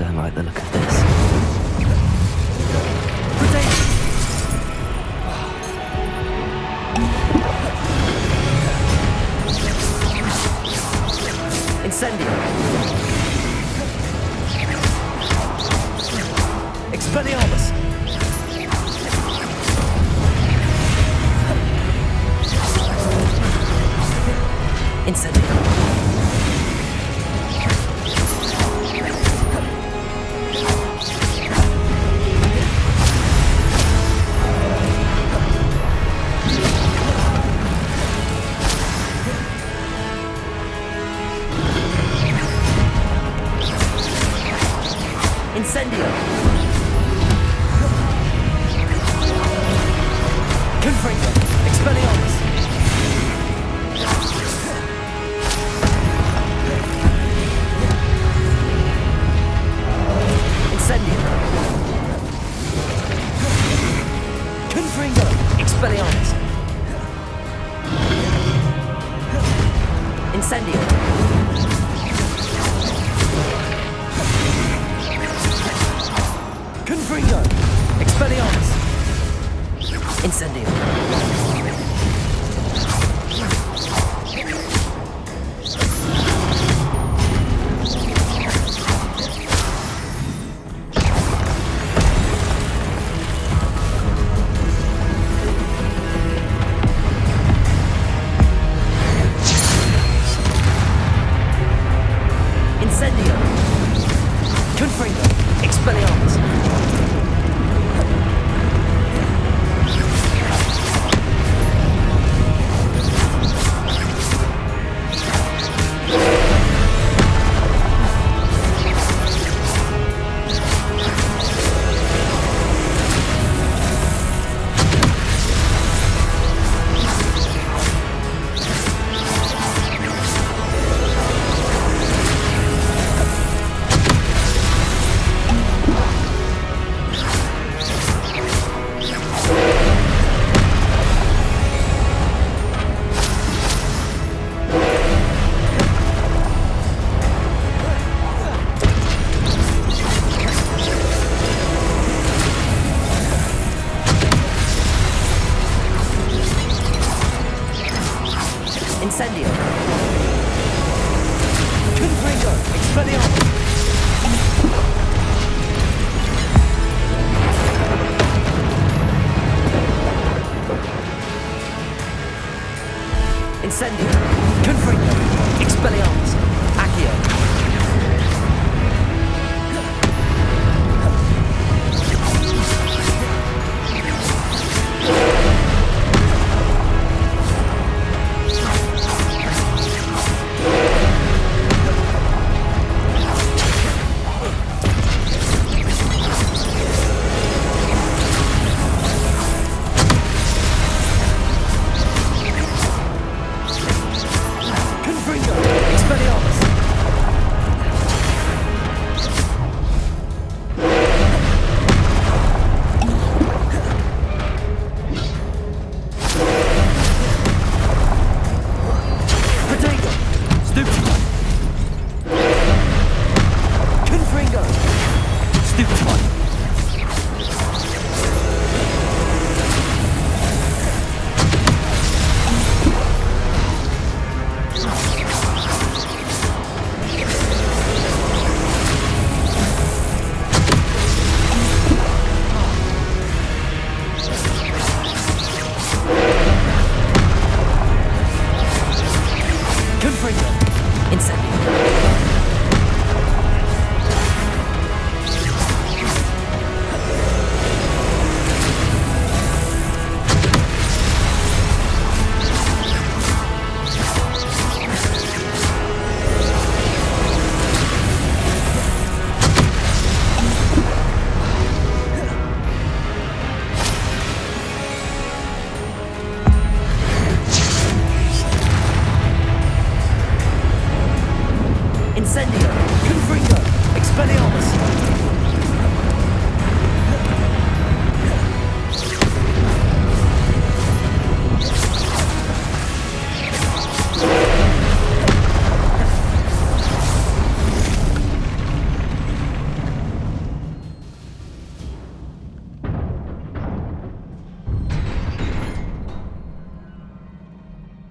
don't like the look of this. Incendio. Expelliarmus. Incendio. Incendio. Confringo. Expelliarmus. Incendio. Confringo. Expelliarmus. Incendio. Confringo! Expelliarmus! Incendio! Incendio! Confringo! Expelliarmus! Incendio! Confringo! Expelliarmus! Incendio! Confringo! Expelliarmus! Accio!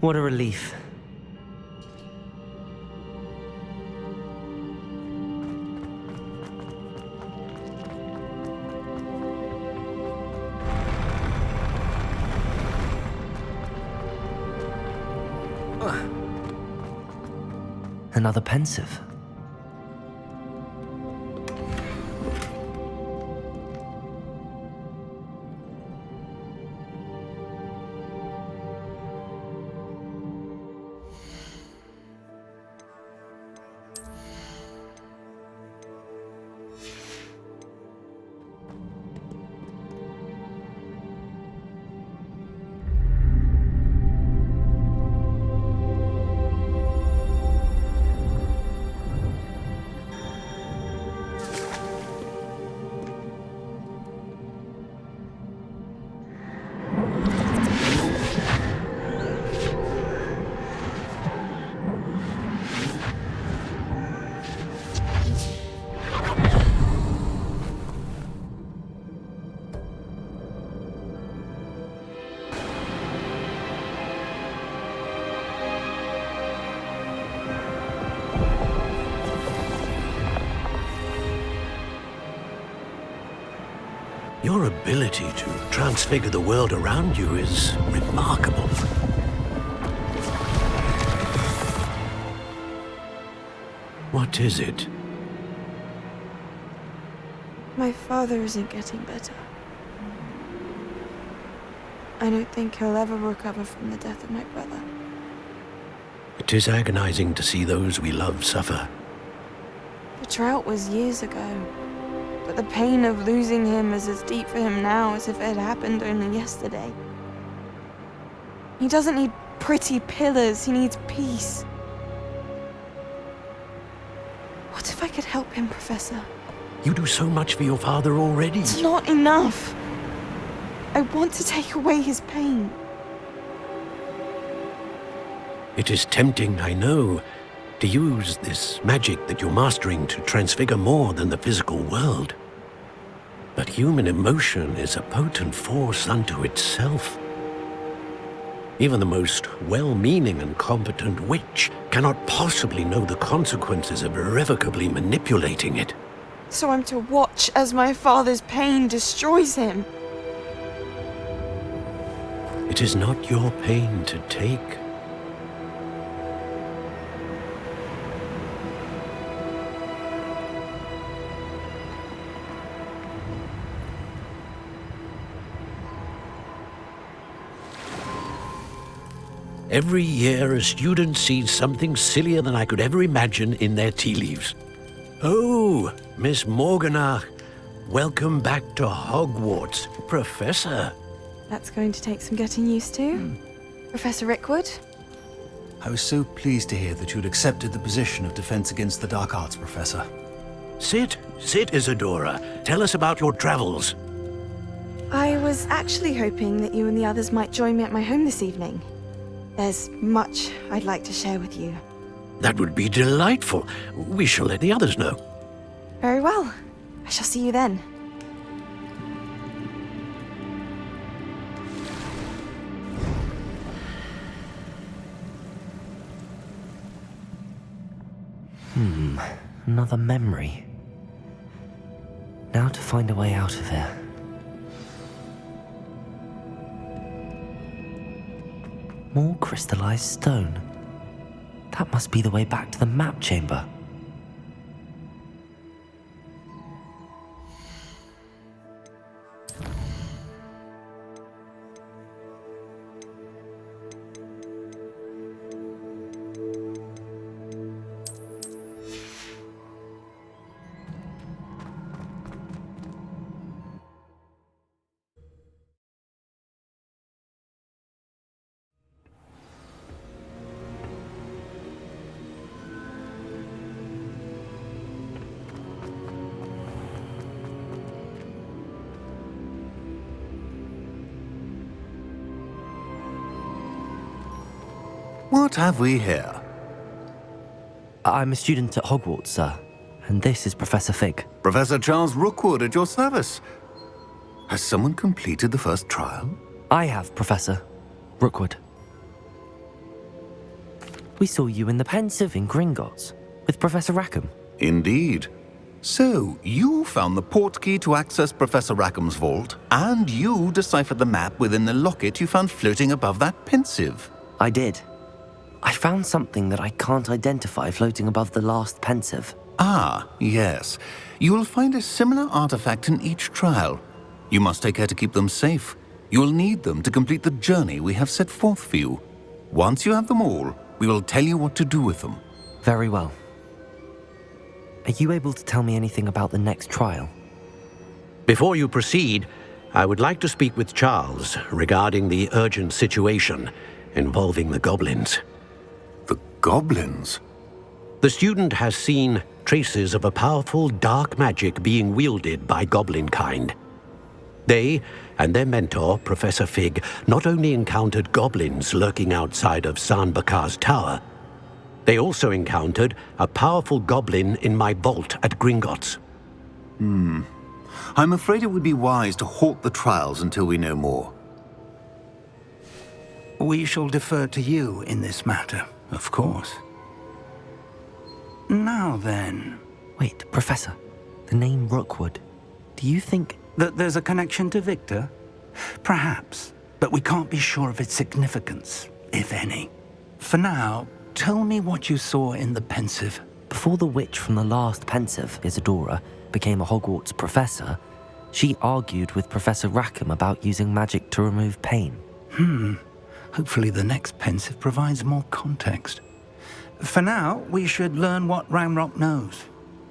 What a relief. Another pensive. Your ability to transfigure the world around you is remarkable. What is it? My father isn't getting better. I don't think he'll ever recover from the death of my brother. It is agonizing to see those we love suffer. The drought was years ago, but the pain of losing him is as deep for him now as if it had happened only yesterday. He doesn't need pretty pillars, he needs peace. What if I could help him, Professor? You do so much for your father already. It's not enough. I want to take away his pain. It is tempting, I know, to use this magic that you're mastering to transfigure more than the physical world. But human emotion is a potent force unto itself. Even the most well-meaning and competent witch cannot possibly know the consequences of irrevocably manipulating it. So I'm to watch as my father's pain destroys him. It is not your pain to take. Every year, a student sees something sillier than I could ever imagine in their tea leaves. Oh, Miss Morganach, welcome back to Hogwarts, Professor. That's going to take some getting used to. Professor Rickwood? I was so pleased to hear that you'd accepted the position of Defense Against the Dark Arts, Professor. Sit, Isadora. Tell us about your travels. I was actually hoping that you and the others might join me at my home this evening. There's much I'd like to share with you. That would be delightful. We shall let the others know. Very well. I shall see you then. Another memory. Now to find a way out of here. More crystallized stone. That must be the way back to the map chamber. What have we here? I'm a student at Hogwarts, sir, and this is Professor Fig. Professor Charles Rookwood at your service. Has someone completed the first trial? I have, Professor Rookwood. We saw you in the Pensive in Gringotts with Professor Rackham. Indeed. So, you found the portkey to access Professor Rackham's vault, and you deciphered the map within the locket you found floating above that Pensive. I did. I found something that I can't identify floating above the last Pensive. Ah, yes. You will find a similar artifact in each trial. You must take care to keep them safe. You will need them to complete the journey we have set forth for you. Once you have them all, we will tell you what to do with them. Very well. Are you able to tell me anything about the next trial? Before you proceed, I would like to speak with Charles regarding the urgent situation involving the goblins. The goblins? The student has seen traces of a powerful dark magic being wielded by goblin kind. They and their mentor, Professor Fig, not only encountered goblins lurking outside of San Bakar's tower, they also encountered a powerful goblin in my vault at Gringotts. I'm afraid it would be wise to halt the trials until we know more. We shall defer to you in this matter, of course. Now then, Wait, Professor, the name Rookwood. Do you think... that there's a connection to Victor? Perhaps, but we can't be sure of its significance, if any. For now, tell me what you saw in the Pensive. Before the witch from the last Pensive, Isadora, became a Hogwarts professor, she argued with Professor Rackham about using magic to remove pain. Hopefully the next Pensive provides more context. For now, we should learn what Ranrock knows.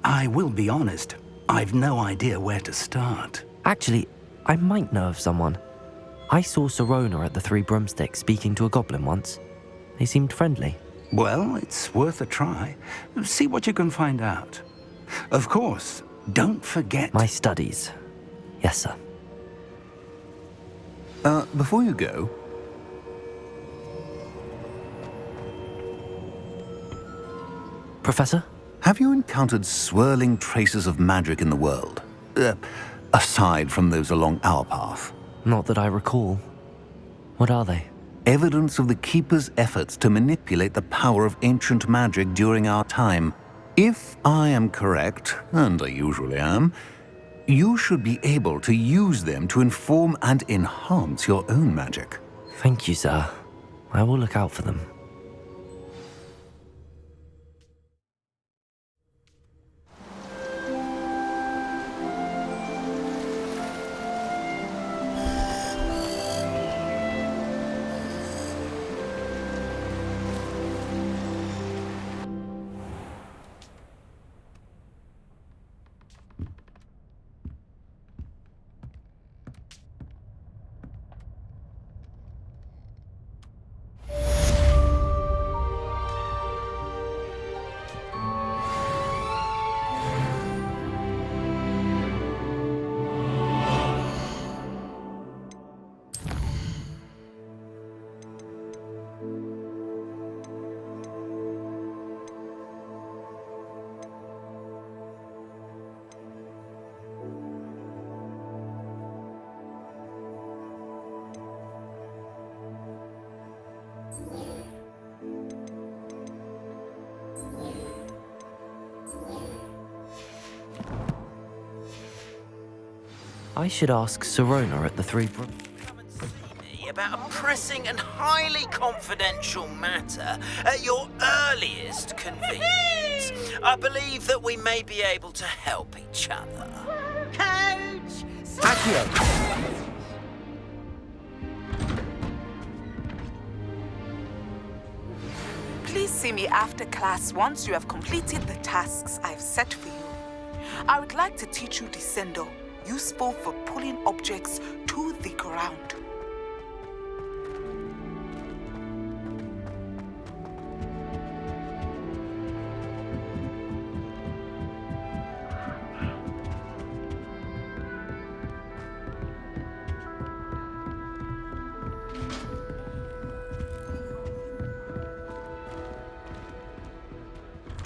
I will be honest, I've no idea where to start. Actually, I might know of someone. I saw Sirona at the Three Broomsticks speaking to a goblin once. They seemed friendly. Well, it's worth a try. See what you can find out. Of course, don't forget... My studies. Yes, sir. Before you go, Professor? have you encountered swirling traces of magic in the world? Aside from those along our path. Not that I recall. What are they? Evidence of the Keeper's efforts to manipulate the power of ancient magic during our time. If I am correct, and I usually am, you should be able to use them to inform and enhance your own magic. Thank you, sir. I will look out for them. I should ask Sirona at the Three Broomsticks. Come and see me about a pressing and highly confidential matter at your earliest convenience. I believe that we may be able to help each other. Coach! Please see me after class once you have completed the tasks I've set for you. I would like to teach you Descendo, useful for pulling objects to the ground.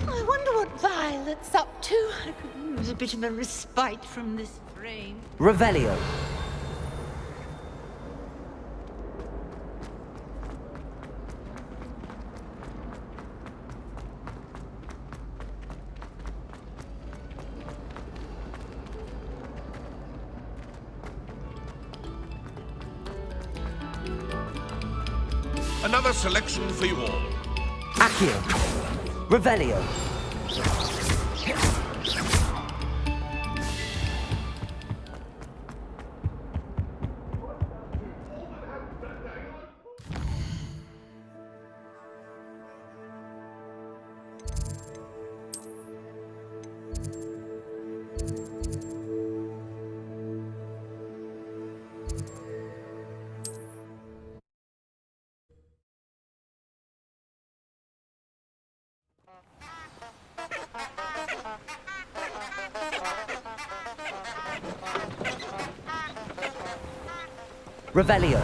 I wonder what Violet's up to. I could use a bit of a respite from this frame. Revelio. Another selection for you all. Accio. Revelio. Revelio.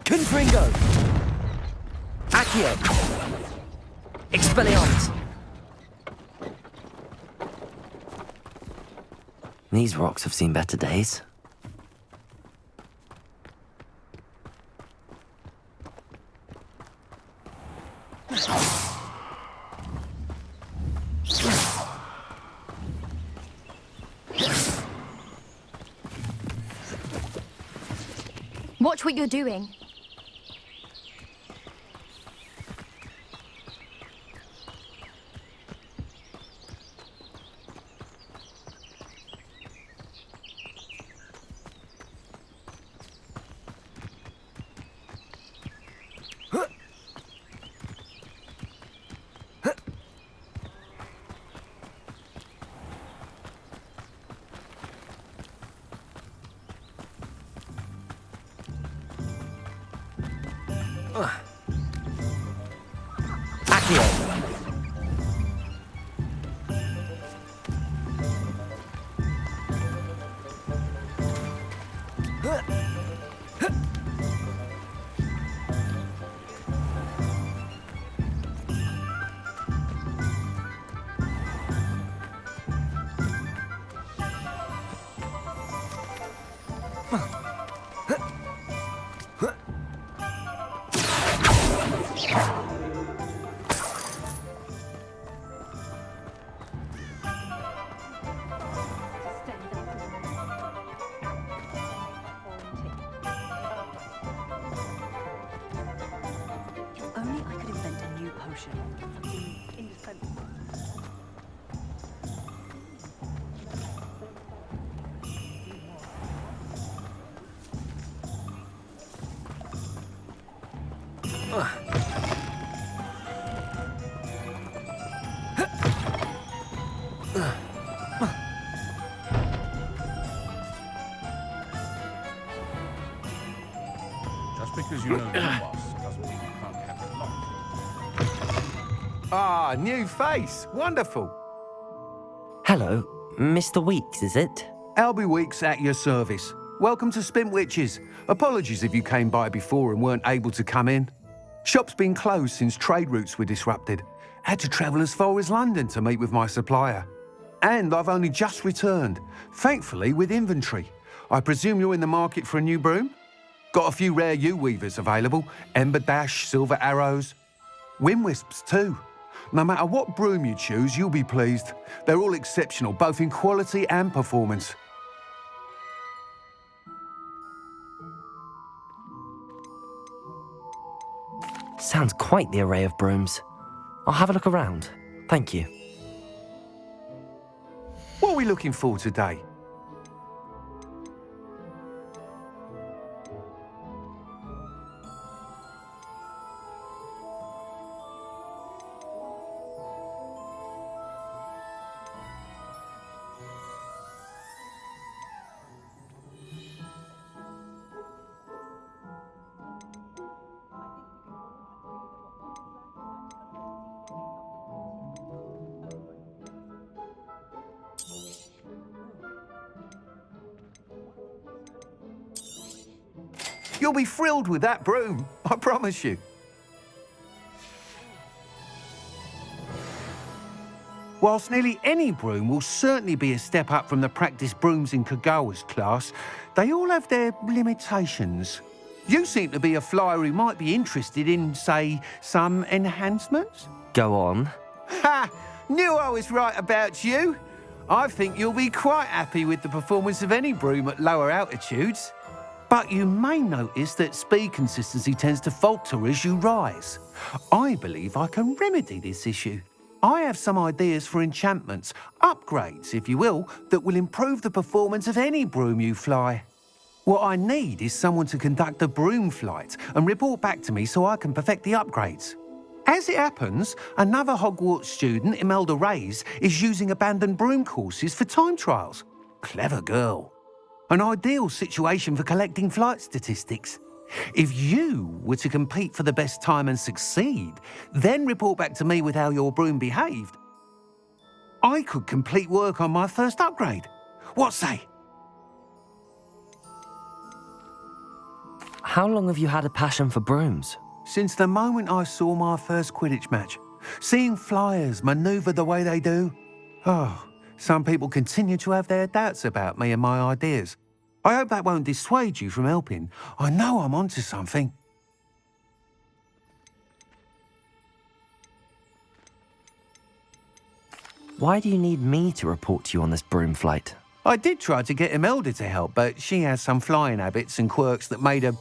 Confringo. Accio. Expelliarmus. These rocks have seen better days. Watch what you're doing. Accio. Only I could invent a new potion. Something indispensable. Just because you know the boss doesn't mean you can't have it locked. Ah, new face. Wonderful. Hello, Mr. Weeks, is it? Albie Weeks at your service. Welcome to Spint Witches. Apologies if you came by before and weren't able to come in. Shop's been closed since trade routes were disrupted. Had to travel as far as London to meet with my supplier. And I've only just returned, thankfully with inventory. I presume you're in the market for a new broom? Got a few rare yew-weavers available, Ember Dash, Silver Arrows. Wind Wisps too. No matter what broom you choose, you'll be pleased. They're all exceptional, both in quality and performance. Sounds quite the array of brooms. I'll have a look around. Thank you. What are we looking for today? You'll be thrilled with that broom, I promise you. Whilst nearly any broom will certainly be a step up from the practice brooms in Kagawa's class, they all have their limitations. You seem to be a flyer who might be interested in, say, some enhancements? Go on. Ha! Knew I was right about you. I think you'll be quite happy with the performance of any broom at lower altitudes. But you may notice that speed consistency tends to falter as you rise. I believe I can remedy this issue. I have some ideas for enchantments, upgrades, if you will, that will improve the performance of any broom you fly. What I need is someone to conduct a broom flight and report back to me so I can perfect the upgrades. As it happens, another Hogwarts student, Imelda Reyes, is using abandoned broom courses for time trials. Clever girl. An ideal situation for collecting flight statistics. If you were to compete for the best time and succeed, then report back to me with how your broom behaved, I could complete work on my first upgrade. What say? How long have you had a passion for brooms? Since the moment I saw my first Quidditch match. Seeing flyers manoeuvre the way they do. Oh, some people continue to have their doubts about me and my ideas. I hope that won't dissuade you from helping. I know I'm onto something. Why do you need me to report to you on this broom flight? I did try to get Imelda to help, but she has some flying habits and quirks that made her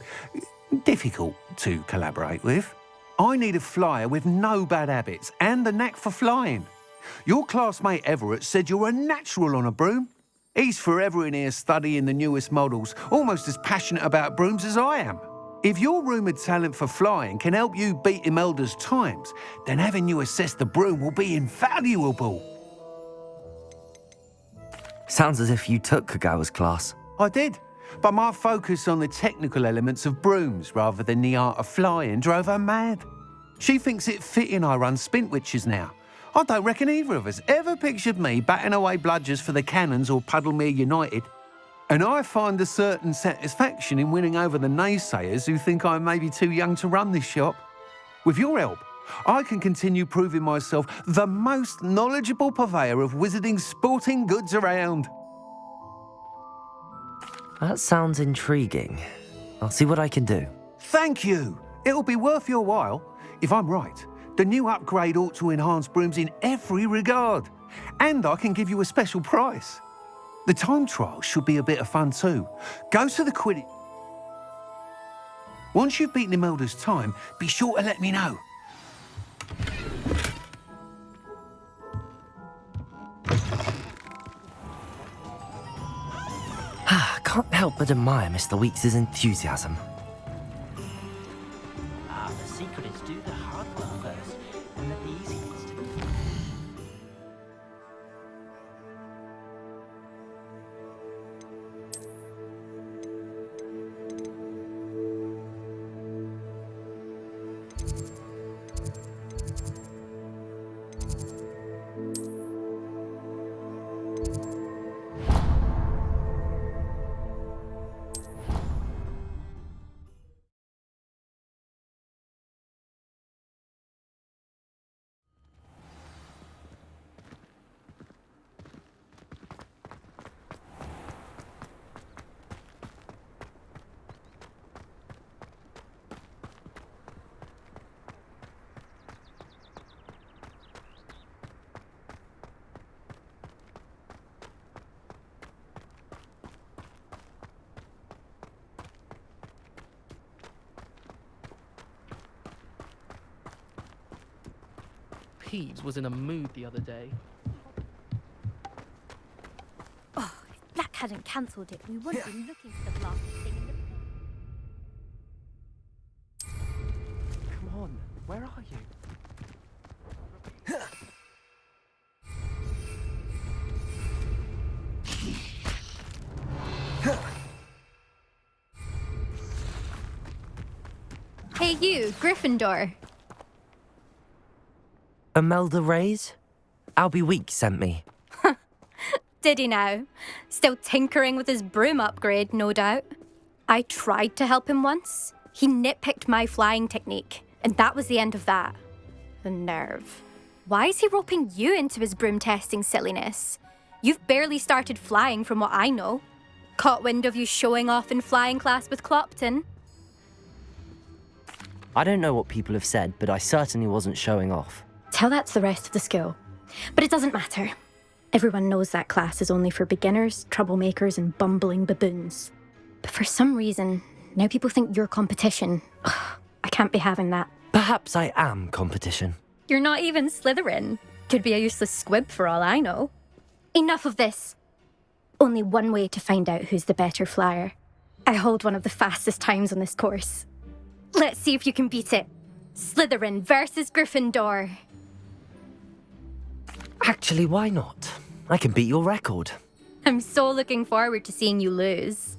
difficult to collaborate with. I need a flyer with no bad habits and the knack for flying. Your classmate Everett said you're a natural on a broom. He's forever in here studying the newest models, almost as passionate about brooms as I am. If your rumoured talent for flying can help you beat Imelda's times, then having you assess the broom will be invaluable. Sounds as if you took Kagawa's class. I did, but my focus on the technical elements of brooms rather than the art of flying drove her mad. She thinks it fitting I run Spintwitches now. I don't reckon either of us ever pictured me batting away bludgers for the Cannons or Puddlemere United. And I find a certain satisfaction in winning over the naysayers who think I'm maybe too young to run this shop. With your help, I can continue proving myself the most knowledgeable purveyor of wizarding sporting goods around. That sounds intriguing. I'll see what I can do. Thank you. It'll be worth your while. If I'm right, the new upgrade ought to enhance brooms in every regard. And I can give you a special price. The time trial should be a bit of fun too. Go to the Quidditch. Once you've beaten Imelda's time, be sure to let me know. Can't help but admire Mr. Weeks' enthusiasm. The secret is do the hard work first, and let the easy ones do it. Peeves was in a mood the other day. Oh, if Black hadn't cancelled it, we wouldn't be looking for the blasted thing in the... Come on, where are you? Hey you, Gryffindor. Imelda Reyes? Albie Weeks sent me. Did he now? Still tinkering with his broom upgrade, no doubt. I tried to help him once. He nitpicked my flying technique, and that was the end of that. The nerve. Why is he roping you into his broom testing silliness? You've barely started flying from what I know. Caught wind of you showing off in flying class with Clopton? I don't know what people have said, but I certainly wasn't showing off. Tell that to the rest of the school. But it doesn't matter. Everyone knows that class is only for beginners, troublemakers, and bumbling baboons. But for some reason, now people think you're competition. Ugh, I can't be having that. Perhaps I am competition. You're not even Slytherin. Could be a useless squib for all I know. Enough of this. Only one way to find out who's the better flyer. I hold one of the fastest times on this course. Let's see if you can beat it. Slytherin versus Gryffindor. Actually, why not? I can beat your record. I'm so looking forward to seeing you lose.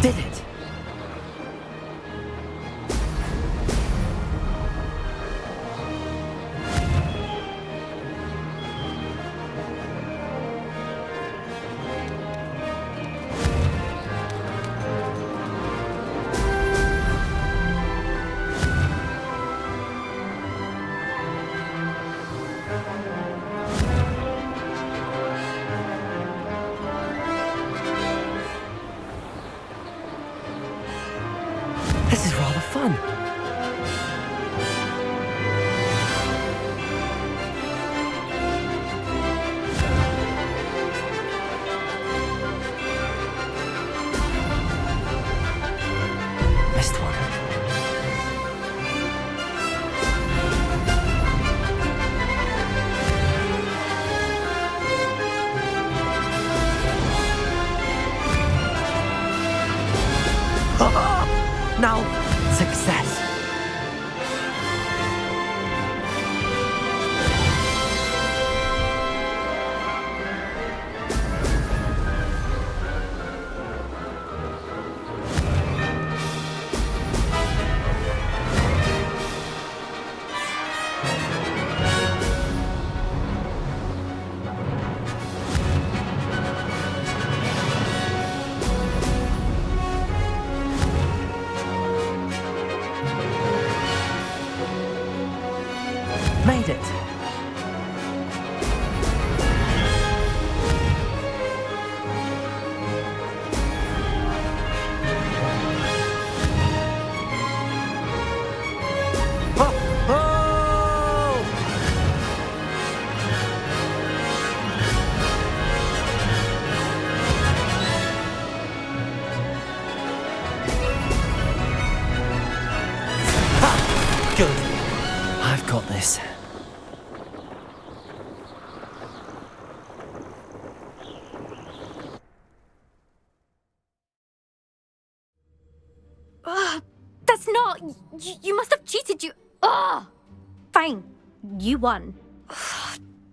Did it? This is rather fun. Missed one. Now, success. Made it. Good. I've got this. That's not... You must have cheated, you... Ugh! Fine. You won.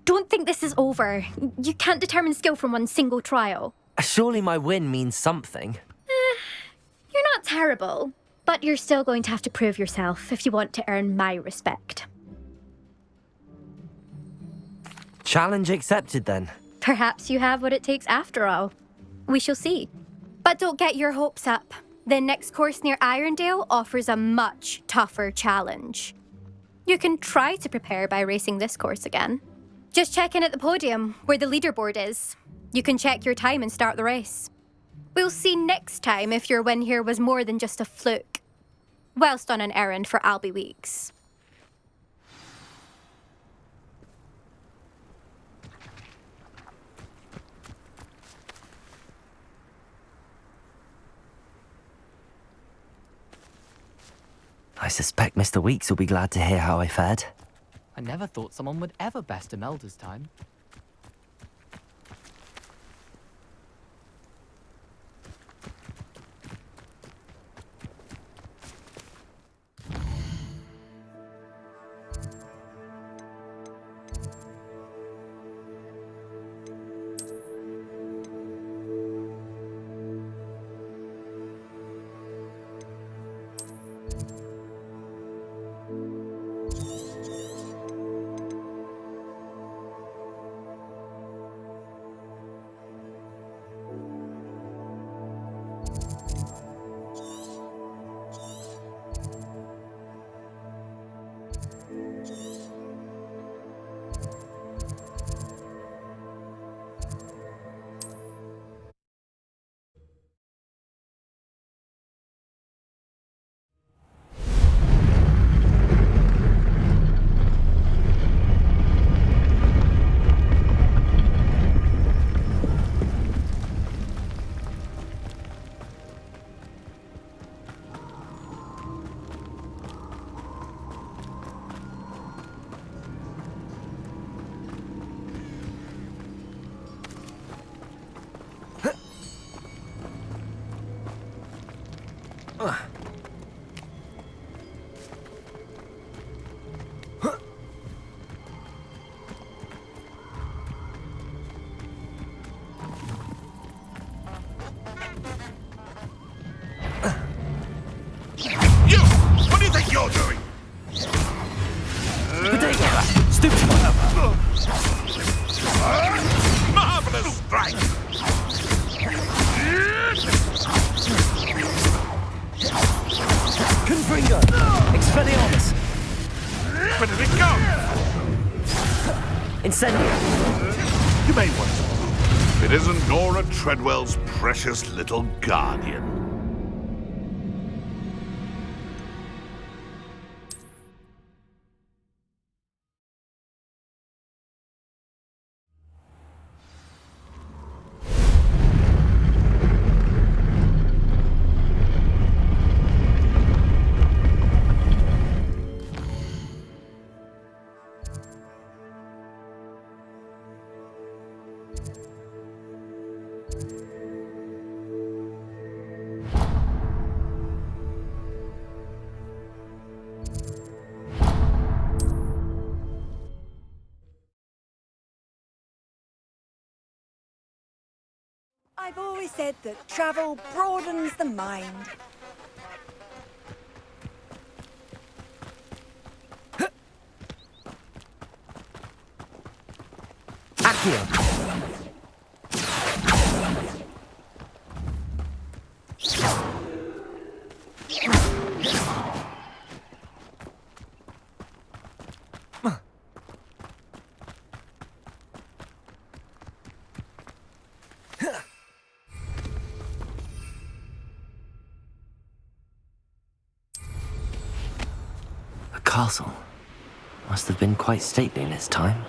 Don't think this is over. You can't determine skill from one single trial. Surely my win means something. You're not terrible, but you're still going to have to prove yourself if you want to earn my respect. Challenge accepted then. Perhaps you have what it takes after all. We shall see. But don't get your hopes up. The next course near Irondale offers a much tougher challenge. You can try to prepare by racing this course again. Just check in at the podium, where the leaderboard is. You can check your time and start the race. We'll see next time if your win here was more than just a fluke. Whilst on an errand for Albie Weeks. I suspect Mr. Weeks will be glad to hear how I fared. I never thought someone would ever best Imelda's time. But if it goes! Incendio! You may want to. It isn't Nora Treadwell's precious little guardian. I've always said that travel broadens the mind. Accio! The castle must have been quite stately in its time.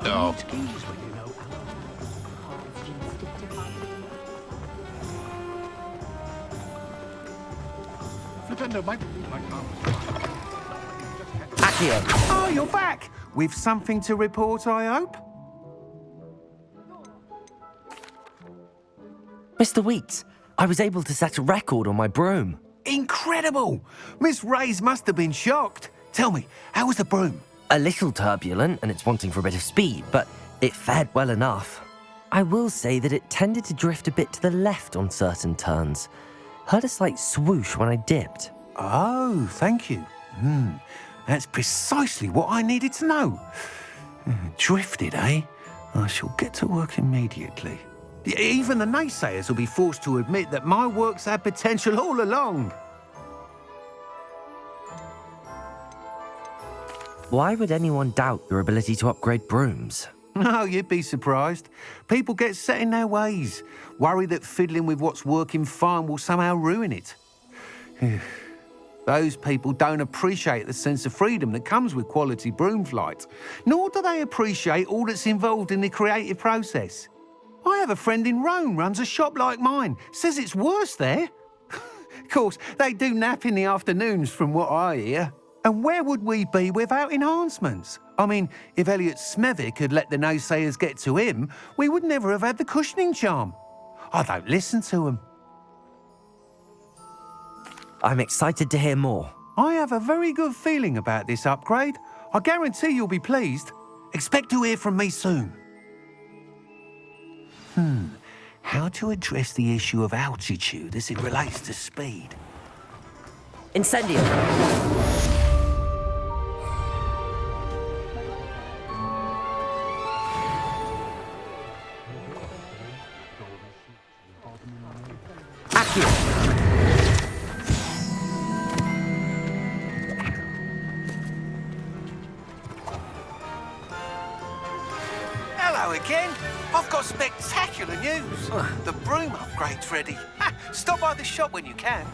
Oh. Flipendo, my arm was Accio! Oh, you're back! With something to report, I hope? Mr. Weeks, I was able to set a record on my broom. Incredible! Miss Ray's must have been shocked. Tell me, how was the broom? A little turbulent and it's wanting for a bit of speed, but it fared well enough. I will say that it tended to drift a bit to the left on certain turns. Heard a slight swoosh when I dipped. Oh, thank you. That's precisely what I needed to know. Drifted, eh? I shall get to work immediately. Even the naysayers will be forced to admit that my work's had potential all along. Why would anyone doubt your ability to upgrade brooms? Oh, you'd be surprised. People get set in their ways, worry that fiddling with what's working fine will somehow ruin it. Those people don't appreciate the sense of freedom that comes with quality broom flight, nor do they appreciate all that's involved in the creative process. I have a friend in Rome runs a shop like mine, says it's worse there. Of course, they do nap in the afternoons from what I hear. And where would we be without enhancements? I mean, if Elliot Smethwick had let the naysayers get to him, we would never have had the cushioning charm. I don't listen to them. I'm excited to hear more. I have a very good feeling about this upgrade. I guarantee you'll be pleased. Expect to hear from me soon. How to address the issue of altitude as it relates to speed? Incendio! Hello again. I've got spectacular news. The broom upgrade's ready. Stop by the shop when you can.